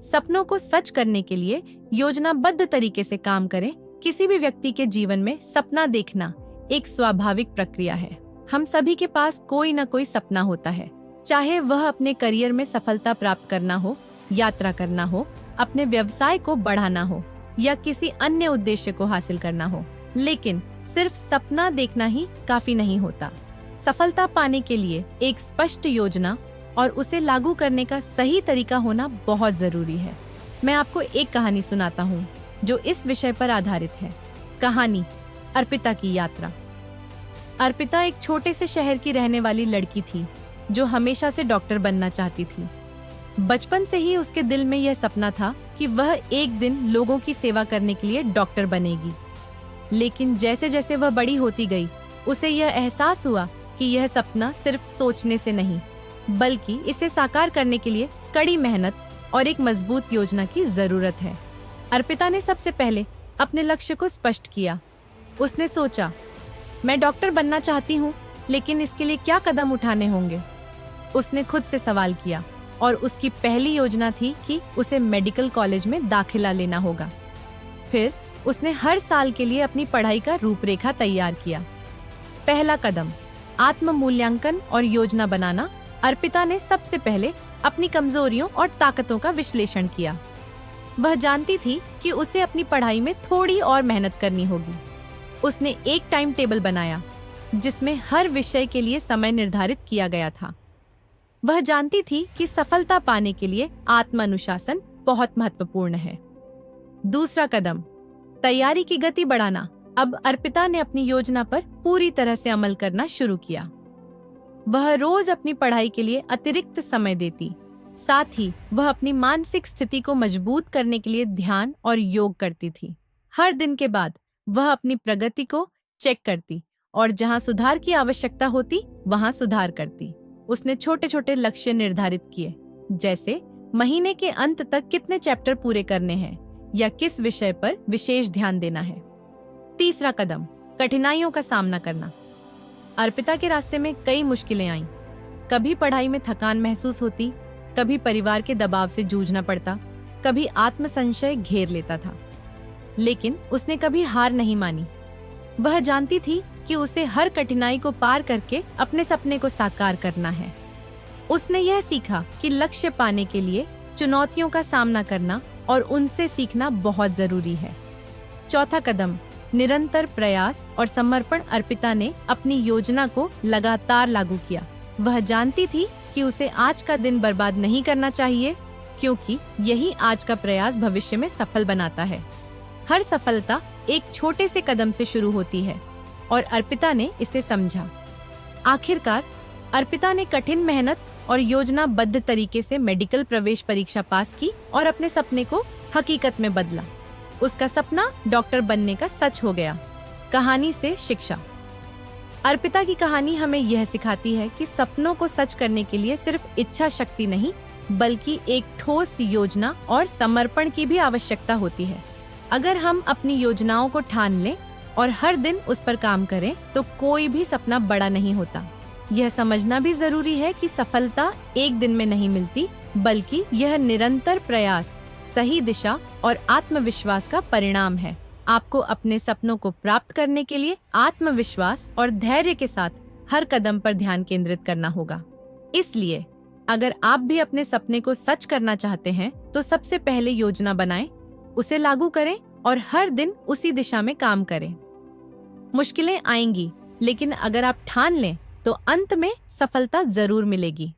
सपनों को सच करने के लिए योजनाबद्ध तरीके से काम करें। किसी भी व्यक्ति के जीवन में सपना देखना एक स्वाभाविक प्रक्रिया है। हम सभी के पास कोई न कोई सपना होता है, चाहे वह अपने करियर में सफलता प्राप्त करना हो, यात्रा करना हो, अपने व्यवसाय को बढ़ाना हो या किसी अन्य उद्देश्य को हासिल करना हो। लेकिन सिर्फ सपना देखना ही काफी नहीं होता। सफलता पाने के लिए एक स्पष्ट योजना और उसे लागू करने का सही तरीका होना बहुत जरूरी है। मैं आपको एक कहानी सुनाता हूँ जो इस विषय पर आधारित है। कहानी अर्पिता की यात्रा। अर्पिता एक छोटे से शहर की रहने वाली लड़की थी जो हमेशा से डॉक्टर बनना चाहती थी। बचपन से ही उसके दिल में यह सपना था कि वह एक दिन लोगों की सेवा करने के लिए डॉक्टर बनेगी। लेकिन जैसे जैसे वह बड़ी होती गई, उसे यह एहसास हुआ कि यह सपना सिर्फ सोचने से नहीं, बल्कि इसे साकार करने के लिए कड़ी मेहनत और एक मजबूत योजना की जरूरत है। अर्पिता ने सबसे पहले अपने लक्ष्य को स्पष्ट किया। उसने सोचा, मैं डॉक्टर बनना चाहती हूँ, लेकिन इसके लिए क्या कदम उठाने होंगे? उसने खुद से सवाल किया और उसकी पहली योजना थी कि उसे मेडिकल कॉलेज में दाखिला लेना होगा। फिर उसने हर साल के लिए अपनी पढ़ाई का रूपरेखा तैयार किया। पहला कदम, आत्म मूल्यांकन और योजना बनाना। अर्पिता ने सबसे पहले अपनी कमजोरियों और ताकतों का विश्लेषण किया। वह जानती थी कि उसे अपनी पढ़ाई में थोड़ी और मेहनत करनी होगी। उसने एक टाइम टेबल बनाया जिसमें हर विषय के लिए समय निर्धारित किया गया था। वह जानती थी कि सफलता पाने के लिए आत्म अनुशासन बहुत महत्वपूर्ण है। दूसरा कदम, तैयारी की गति बढ़ाना। अब अर्पिता ने अपनी योजना पर पूरी तरह से अमल करना शुरू किया। वह रोज अपनी पढ़ाई के लिए अतिरिक्त समय देती। साथ ही वह अपनी मानसिक स्थिति को मजबूत करने के लिए ध्यान और योग करती थी। हर दिन के बाद वह अपनी प्रगति को चेक करती और जहां सुधार की आवश्यकता होती वहां सुधार करती। उसने छोटे छोटे लक्ष्य निर्धारित किए, जैसे महीने के अंत तक कितने चैप्टर पूरे करने हैं या किस विषय पर विशेष ध्यान देना है। तीसरा कदम, कठिनाइयों का सामना करना। अर्पिता के रास्ते में कई मुश्किलें आईं। कभी पढ़ाई में थकान महसूस होती, कभी परिवार के दबाव से जूझना पड़ता, कभी आत्मसंशय घेर लेता था। लेकिन उसने कभी हार नहीं मानी। वह जानती थी कि उसे हर कठिनाई को पार करके अपने सपने को साकार करना है। उसने यह सीखा कि लक्ष्य पाने के लिए चुनौतियों का सामना करना और उनसे सीखना बहुत जरूरी है। चौथा कदम, निरंतर प्रयास और समर्पण। अर्पिता ने अपनी योजना को लगातार लागू किया। वह जानती थी कि उसे आज का दिन बर्बाद नहीं करना चाहिए, क्योंकि यही आज का प्रयास भविष्य में सफल बनाता है। हर सफलता एक छोटे से कदम से शुरू होती है और अर्पिता ने इसे समझा। आखिरकार अर्पिता ने कठिन मेहनत और योजनाबद्ध तरीके से मेडिकल प्रवेश परीक्षा पास की और अपने सपने को हकीकत में बदला। उसका सपना डॉक्टर बनने का सच हो गया। कहानी से शिक्षा। अर्पिता की कहानी हमें यह सिखाती है कि सपनों को सच करने के लिए सिर्फ इच्छा शक्ति नहीं, बल्कि एक ठोस योजना और समर्पण की भी आवश्यकता होती है। अगर हम अपनी योजनाओं को ठान लें और हर दिन उस पर काम करें, तो कोई भी सपना बड़ा नहीं होता। यह समझना भी जरूरी है कि सफलता एक दिन में नहीं मिलती, बल्कि यह निरंतर प्रयास, सही दिशा और आत्मविश्वास का परिणाम है। आपको अपने सपनों को प्राप्त करने के लिए आत्मविश्वास और धैर्य के साथ हर कदम पर ध्यान केंद्रित करना होगा। इसलिए अगर आप भी अपने सपने को सच करना चाहते हैं, तो सबसे पहले योजना बनाएं, उसे लागू करें और हर दिन उसी दिशा में काम करें। मुश्किलें आएंगी, लेकिन अगर आप ठान लें तो अंत में सफलता जरूर मिलेगी।